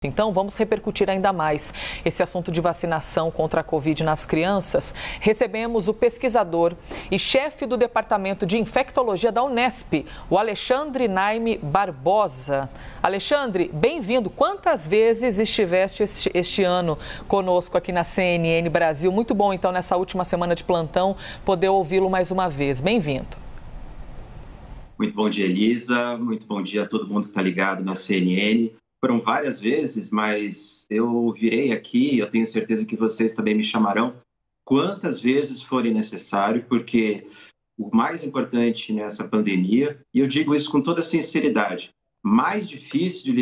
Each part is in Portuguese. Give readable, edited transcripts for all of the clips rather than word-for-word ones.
Então, vamos repercutir ainda mais esse assunto de vacinação contra a Covid nas crianças. Recebemos o pesquisador e chefe do Departamento de Infectologia da Unesp, o Alexandre Naime Barbosa. Alexandre, bem-vindo. Quantas vezes estiveste este ano conosco aqui na CNN Brasil? Muito bom, então, nessa última semana de plantão, poder ouvi-lo mais uma vez. Bem-vindo. Muito bom dia, Elisa. Muito bom dia a todo mundo que está ligado na CNN. Foram várias vezes, mas eu virei aqui, eu tenho certeza que vocês também me chamarão quantas vezes forem necessário, porque o mais importante nessa pandemia, e eu digo isso com toda sinceridade, mais difícil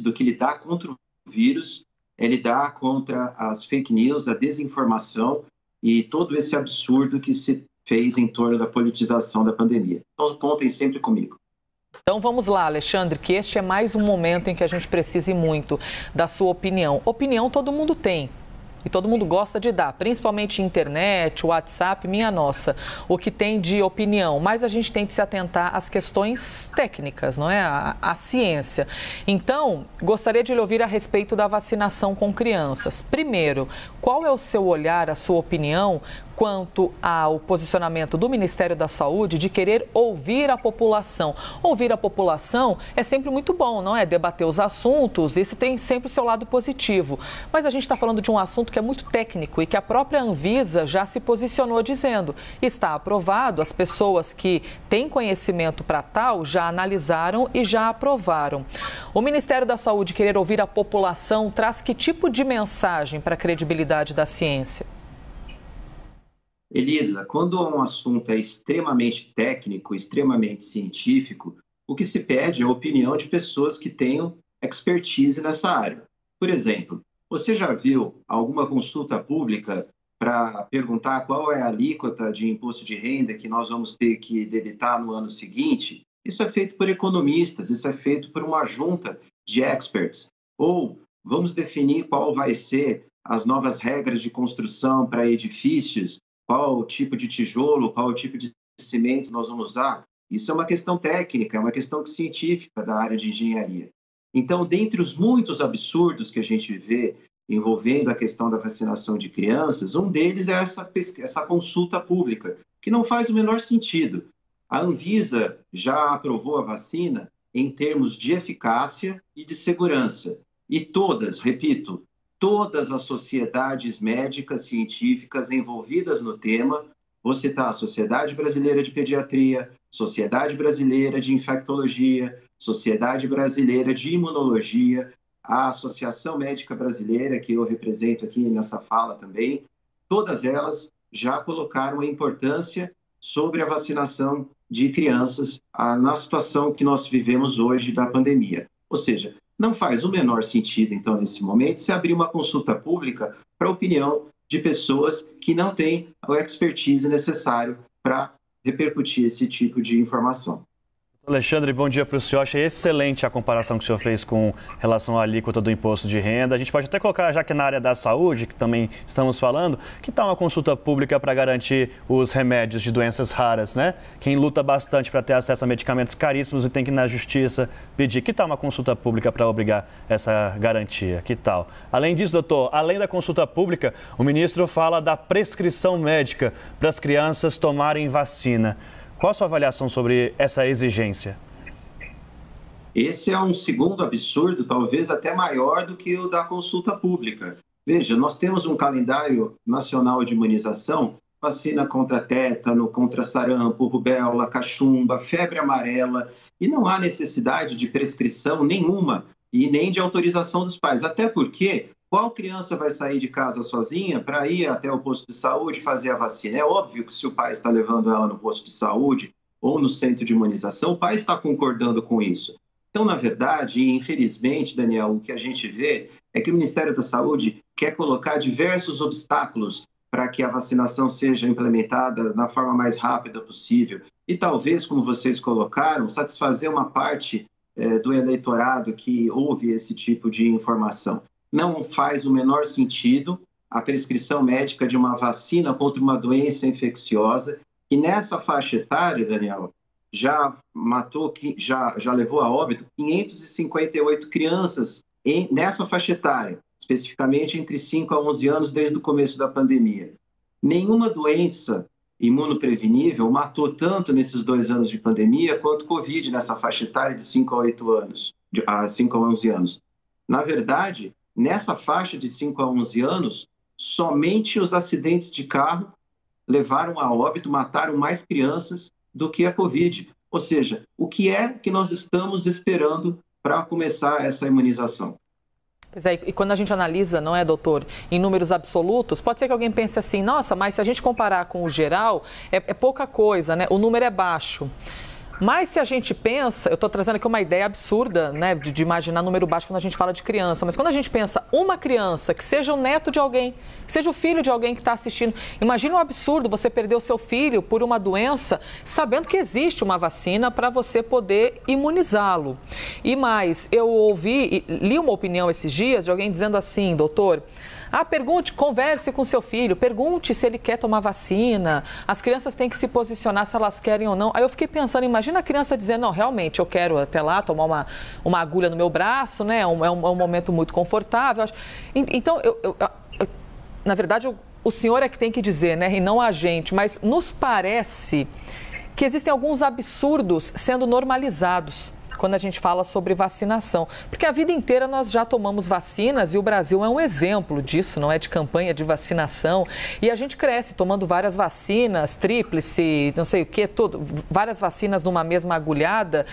do que lidar contra o vírus é lidar contra as fake news, a desinformação e todo esse absurdo que se fez em torno da politização da pandemia. Então, contem sempre comigo. Então vamos lá, Alexandre, que este é mais um momento em que a gente precise muito da sua opinião. Opinião todo mundo tem e todo mundo gosta de dar, principalmente internet, WhatsApp, minha nossa, o que tem de opinião. Mas a gente tem que se atentar às questões técnicas, não é? A ciência. Então, gostaria de lhe ouvir a respeito da vacinação com crianças. Primeiro, qual é o seu olhar, a sua opinião quanto ao posicionamento do Ministério da Saúde de querer ouvir a população? Ouvir a população é sempre muito bom, não é? Debater os assuntos, isso tem sempre o seu lado positivo. Mas a gente está falando de um assunto que é muito técnico e que a própria Anvisa já se posicionou dizendo: está aprovado, as pessoas que têm conhecimento para tal já analisaram e já aprovaram. O Ministério da Saúde querer ouvir a população traz que tipo de mensagem para a credibilidade da ciência? Elisa, quando um assunto é extremamente técnico, extremamente científico, o que se pede é a opinião de pessoas que tenham expertise nessa área. Por exemplo, você já viu alguma consulta pública para perguntar qual é a alíquota de imposto de renda que nós vamos ter que debitar no ano seguinte? Isso é feito por economistas, isso é feito por uma junta de experts. Ou vamos definir qual vai ser as novas regras de construção para edifícios, qual o tipo de tijolo, qual o tipo de cimento nós vamos usar. Isso é uma questão técnica, é uma questão científica da área de engenharia. Então, dentre os muitos absurdos que a gente vê envolvendo a questão da vacinação de crianças, um deles é essa consulta pública, que não faz o menor sentido. A Anvisa já aprovou a vacina em termos de eficácia e de segurança. E todas, repito, todas as sociedades médicas, científicas envolvidas no tema, vou citar a Sociedade Brasileira de Pediatria, Sociedade Brasileira de Infectologia, Sociedade Brasileira de Imunologia, a Associação Médica Brasileira, que eu represento aqui nessa fala também, todas elas já colocaram a importância sobre a vacinação de crianças na situação que nós vivemos hoje da pandemia. Ou seja, não faz o menor sentido, então, nesse momento, se abrir uma consulta pública para a opinião de pessoas que não têm a expertise necessária para repercutir esse tipo de informação. Alexandre, bom dia para o senhor. Achei excelente a comparação que o senhor fez com relação à alíquota do imposto de renda. A gente pode até colocar, já que na área da saúde, que também estamos falando, que tal uma consulta pública para garantir os remédios de doenças raras, né? Quem luta bastante para ter acesso a medicamentos caríssimos e tem que ir na justiça pedir. Que tal uma consulta pública para obrigar essa garantia? Que tal? Além disso, doutor, além da consulta pública, o ministro fala da prescrição médica para as crianças tomarem vacina. Qual a sua avaliação sobre essa exigência? Esse é um segundo absurdo, talvez até maior do que o da consulta pública. Veja, nós temos um calendário nacional de imunização, vacina contra tétano, contra sarampo, rubéola, cachumba, febre amarela, e não há necessidade de prescrição nenhuma e nem de autorização dos pais, até porque qual criança vai sair de casa sozinha para ir até o posto de saúde fazer a vacina? É óbvio que se o pai está levando ela no posto de saúde ou no centro de imunização, o pai está concordando com isso. Então, na verdade, e infelizmente, Daniel, o que a gente vê é que o Ministério da Saúde quer colocar diversos obstáculos para que a vacinação seja implementada da forma mais rápida possível. E talvez, como vocês colocaram, satisfazer uma parte do eleitorado que ouve esse tipo de informação. Não faz o menor sentido a prescrição médica de uma vacina contra uma doença infecciosa, que nessa faixa etária, Daniel, já levou a óbito 558 crianças nessa faixa etária, especificamente entre 5 a 11 anos, desde o começo da pandemia. Nenhuma doença imunoprevenível matou tanto nesses 2 anos de pandemia quanto Covid nessa faixa etária de 5 a 8 anos, a 5 a 11 anos. Na verdade, nessa faixa de 5 a 11 anos, somente os acidentes de carro levaram a óbito, mataram mais crianças do que a Covid. Ou seja, o que é que nós estamos esperando para começar essa imunização? Pois é, e quando a gente analisa, não é, doutor, em números absolutos, pode ser que alguém pense assim, nossa, mas se a gente comparar com o geral, é pouca coisa, né? O número é baixo. Mas se a gente pensa, eu estou trazendo aqui uma ideia absurda, né, de imaginar número baixo quando a gente fala de criança, mas quando a gente pensa uma criança que seja o neto de alguém, que seja o filho de alguém que está assistindo, imagina um absurdo você perder o seu filho por uma doença, sabendo que existe uma vacina para você poder imunizá-lo. E mais, eu ouvi, li uma opinião esses dias de alguém dizendo assim, doutor, pergunte, converse com seu filho, pergunte se ele quer tomar vacina, as crianças têm que se posicionar se elas querem ou não. Aí eu fiquei pensando, imagina a criança dizendo, não, realmente, eu quero até lá tomar uma agulha no meu braço, né? É um momento muito confortável. Então, na verdade, o senhor é que tem que dizer, né? E não a gente, mas nos parece que existem alguns absurdos sendo normalizados quando a gente fala sobre vacinação. Porque a vida inteira nós já tomamos vacinas e o Brasil é um exemplo disso, não é, de campanha de vacinação. E a gente cresce tomando várias vacinas, tríplice, não sei o quê, várias vacinas numa mesma agulhada.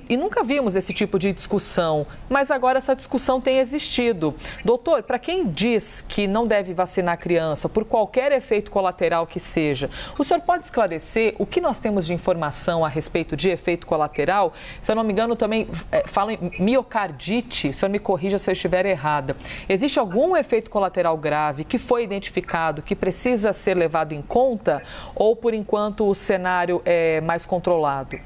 E nunca vimos esse tipo de discussão, mas agora essa discussão tem existido. Doutor, para quem diz que não deve vacinar a criança por qualquer efeito colateral que seja, o senhor pode esclarecer o que nós temos de informação a respeito de efeito colateral? Se eu não me engano, também falam em miocardite, o senhor me corrija se eu estiver errada. Existe algum efeito colateral grave que foi identificado, que precisa ser levado em conta, ou por enquanto o cenário é mais controlado?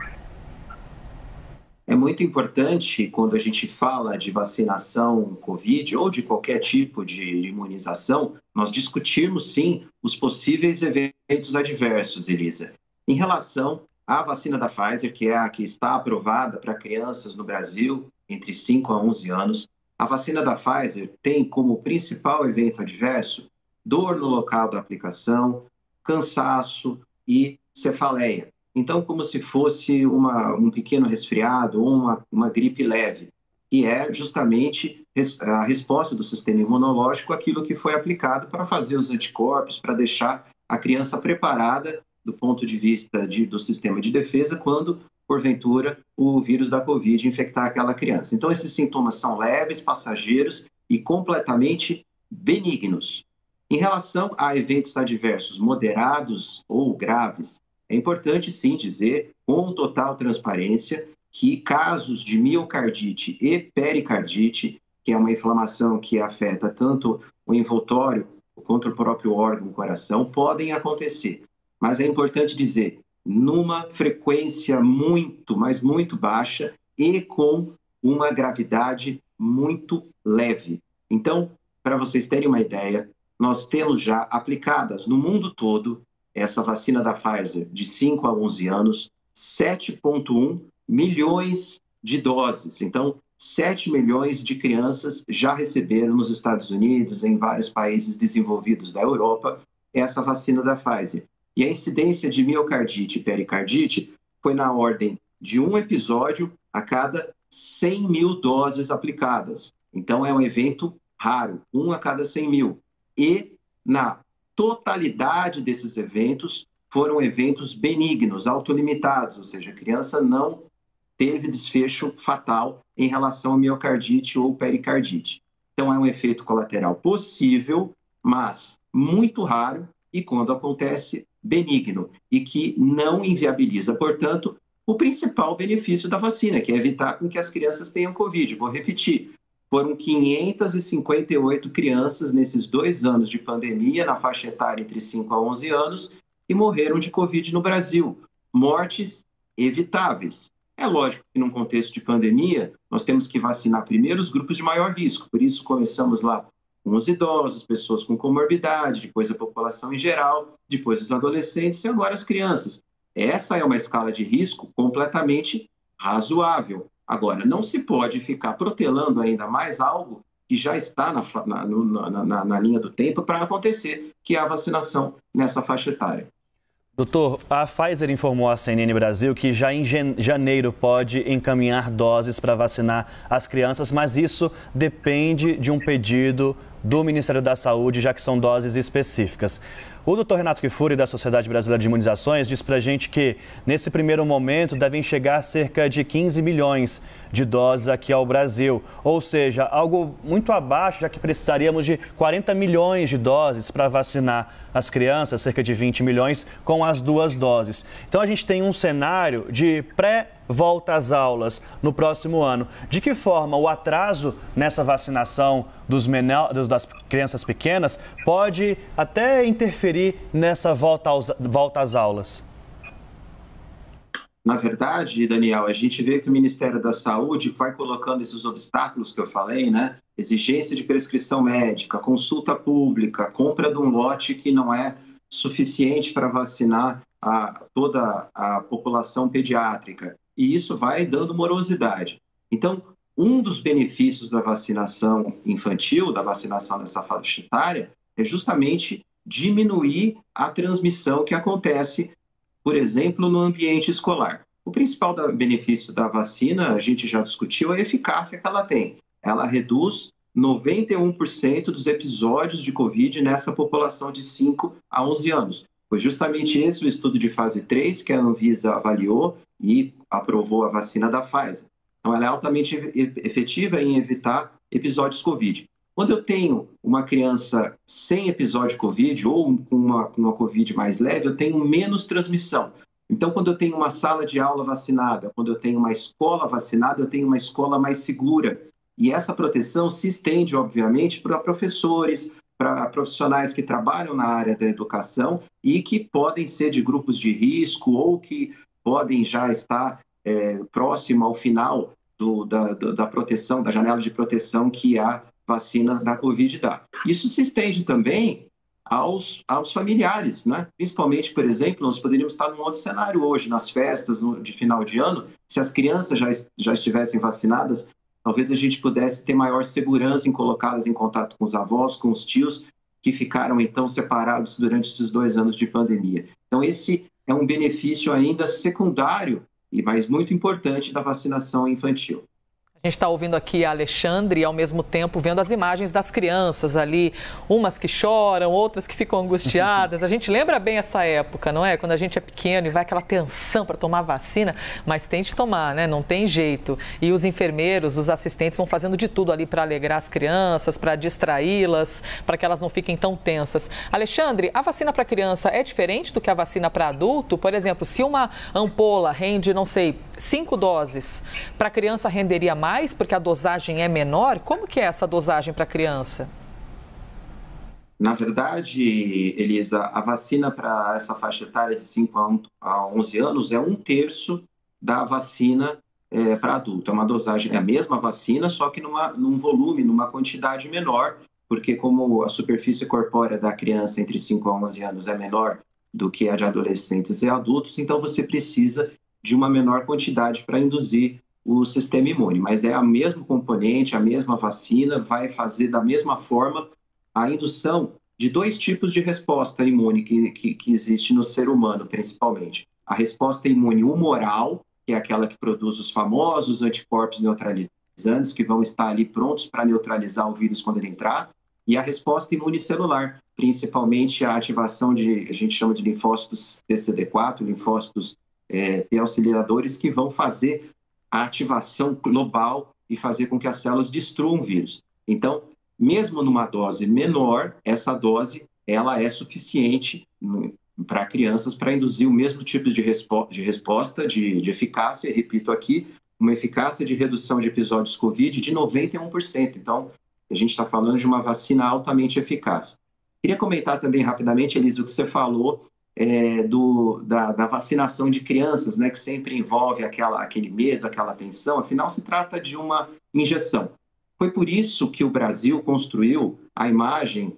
É muito importante, quando a gente fala de vacinação Covid ou de qualquer tipo de imunização, nós discutirmos, sim, os possíveis eventos adversos, Elisa. Em relação à vacina da Pfizer, que é a que está aprovada para crianças no Brasil, entre 5 a 11 anos, a vacina da Pfizer tem como principal evento adverso dor no local da aplicação, cansaço e cefaleia. Então, como se fosse um pequeno resfriado ou uma gripe leve, que é justamente a resposta do sistema imunológico àquilo que foi aplicado para fazer os anticorpos, para deixar a criança preparada do ponto de vista do sistema de defesa quando, porventura, o vírus da Covid infectar aquela criança. Então, esses sintomas são leves, passageiros e completamente benignos. Em relação a eventos adversos moderados ou graves, é importante, sim, dizer, com total transparência, que casos de miocardite e pericardite, que é uma inflamação que afeta tanto o envoltório quanto o próprio órgão, o coração, podem acontecer. Mas é importante dizer, numa frequência muito, mas muito baixa e com uma gravidade muito leve. Então, para vocês terem uma ideia, nós temos já aplicadas no mundo todo essa vacina da Pfizer de 5 a 11 anos, 7,1 milhões de doses. Então, 7 milhões de crianças já receberam nos Estados Unidos, em vários países desenvolvidos da Europa, essa vacina da Pfizer. E a incidência de miocardite e pericardite foi na ordem de um episódio a cada 100 mil doses aplicadas. Então, é um evento raro, 1 a cada 100 mil. E na totalidade desses eventos foram eventos benignos, autolimitados, ou seja, a criança não teve desfecho fatal em relação a miocardite ou pericardite. Então, é um efeito colateral possível, mas muito raro e, quando acontece, benigno e que não inviabiliza, portanto, o principal benefício da vacina, que é evitar que as crianças tenham Covid. Vou repetir. Foram 558 crianças nesses 2 anos de pandemia, na faixa etária entre 5 a 11 anos, e morreram de Covid no Brasil. Mortes evitáveis. É lógico que, num contexto de pandemia, nós temos que vacinar primeiro os grupos de maior risco. Por isso, começamos lá com os idosos, pessoas com comorbidade, depois a população em geral, depois os adolescentes e agora as crianças. Essa é uma escala de risco completamente razoável. Agora, não se pode ficar protelando ainda mais algo que já está na linha do tempo para acontecer, que é a vacinação nessa faixa etária. Doutor, a Pfizer informou à CNN Brasil que já em janeiro pode encaminhar doses para vacinar as crianças, mas isso depende de um pedido do Ministério da Saúde, já que são doses específicas. O doutor Renato Kifuri, da Sociedade Brasileira de Imunizações, diz para a gente que, nesse primeiro momento, devem chegar cerca de 15 milhões de doses aqui ao Brasil. Ou seja, algo muito abaixo, já que precisaríamos de 40 milhões de doses para vacinar as crianças, cerca de 20 milhões, com as 2 doses. Então, a gente tem um cenário de pré-volta às aulas no próximo ano. De que forma o atraso nessa vacinação das crianças pequenas pode até interferir nessa volta às aulas? Na verdade, Daniel, a gente vê que o Ministério da Saúde vai colocando esses obstáculos que eu falei, né? Exigência de prescrição médica, consulta pública, compra de um lote que não é suficiente para vacinar toda a população pediátrica. E isso vai dando morosidade. Então, um dos benefícios da vacinação infantil, da vacinação nessa faixa etária, é justamente diminuir a transmissão que acontece, por exemplo, no ambiente escolar. O principal benefício da vacina, a gente já discutiu, é a eficácia que ela tem. Ela reduz 91% dos episódios de Covid nessa população de 5 a 11 anos. Foi justamente esse o estudo de fase 3 que a Anvisa avaliou e aprovou a vacina da Pfizer. Então, ela é altamente efetiva em evitar episódios Covid. Quando eu tenho uma criança sem episódio Covid ou com uma Covid mais leve, eu tenho menos transmissão. Então, quando eu tenho uma sala de aula vacinada, quando eu tenho uma escola vacinada, eu tenho uma escola mais segura. E essa proteção se estende, obviamente, para professores, para profissionais que trabalham na área da educação e que podem ser de grupos de risco ou que podem já estar próximo ao final da proteção, da janela de proteção que a vacina da Covid dá. Isso se estende também aos familiares, né? Principalmente, por exemplo, nós poderíamos estar num outro cenário hoje, nas festas de final de ano, se as crianças já estivessem vacinadas, talvez a gente pudesse ter maior segurança em colocá-las em contato com os avós, com os tios, que ficaram, então, separados durante esses 2 anos de pandemia. Então, esse é um benefício ainda secundário, mas muito importante, da vacinação infantil. A gente está ouvindo aqui a Alexandre e, ao mesmo tempo, vendo as imagens das crianças ali, umas que choram, outras que ficam angustiadas. A gente lembra bem essa época, não é? Quando a gente é pequeno e vai aquela tensão para tomar vacina, mas tem de tomar, né? Não tem jeito. E os enfermeiros, os assistentes vão fazendo de tudo ali para alegrar as crianças, para distraí-las, para que elas não fiquem tão tensas. Alexandre, a vacina para criança é diferente do que a vacina para adulto? Por exemplo, se uma ampola rende, não sei, 5 doses, para criança renderia mais porque a dosagem é menor? Como que é essa dosagem para criança? Na verdade, Elisa, a vacina para essa faixa etária de 5 a 11 anos é 1/3 da vacina para adulto. É uma dosagem, é a mesma vacina, só que num volume, numa quantidade menor, porque como a superfície corpórea da criança entre 5 a 11 anos é menor do que a de adolescentes e adultos, então você precisa de uma menor quantidade para induzir o sistema imune, mas é o mesmo componente, a mesma vacina, vai fazer da mesma forma a indução de 2 tipos de resposta imune que existe no ser humano, principalmente. A resposta imune humoral, que é aquela que produz os famosos anticorpos neutralizantes, que vão estar ali prontos para neutralizar o vírus quando ele entrar, e a resposta imunicelular, principalmente a ativação a gente chama de linfócitos TCD4, linfócitos T auxiliadores, que vão fazer a ativação global e fazer com que as células destruam o vírus. Então, mesmo numa dose menor, essa dose ela é suficiente para crianças para induzir o mesmo tipo de resposta, de eficácia, repito aqui, uma eficácia de redução de episódios Covid de 91%. Então, a gente está falando de uma vacina altamente eficaz. Queria comentar também rapidamente, Elisa, o que você falou da vacinação de crianças, né, que sempre envolve aquele medo, aquela tensão. Afinal, se trata de uma injeção. Foi por isso que o Brasil construiu a imagem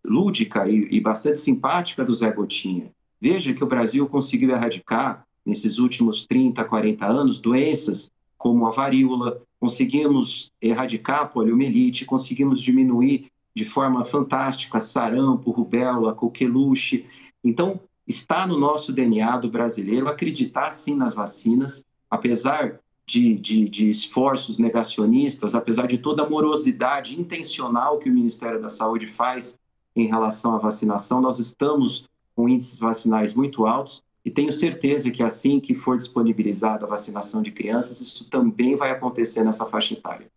lúdica e bastante simpática do Zé Gotinha. Veja que o Brasil conseguiu erradicar, nesses últimos 30, 40 anos, doenças como a varíola, conseguimos erradicar a poliomielite, conseguimos diminuir de forma fantástica sarampo, rubéola, coqueluche. Então, está no nosso DNA do brasileiro acreditar sim nas vacinas, apesar de esforços negacionistas, apesar de toda a morosidade intencional que o Ministério da Saúde faz em relação à vacinação, nós estamos com índices vacinais muito altos e tenho certeza que assim que for disponibilizada a vacinação de crianças, isso também vai acontecer nessa faixa etária.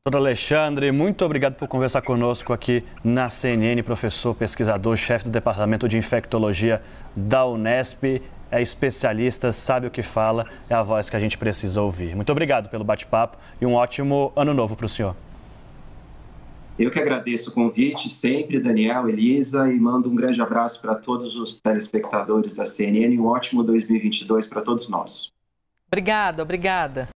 Doutor Alexandre, muito obrigado por conversar conosco aqui na CNN, professor, pesquisador, chefe do Departamento de Infectologia da Unesp, é especialista, sabe o que fala, é a voz que a gente precisa ouvir. Muito obrigado pelo bate-papo e um ótimo ano novo para o senhor. Eu que agradeço o convite sempre, Daniel, Elisa, e mando um grande abraço para todos os telespectadores da CNN e um ótimo 2022 para todos nós. Obrigada.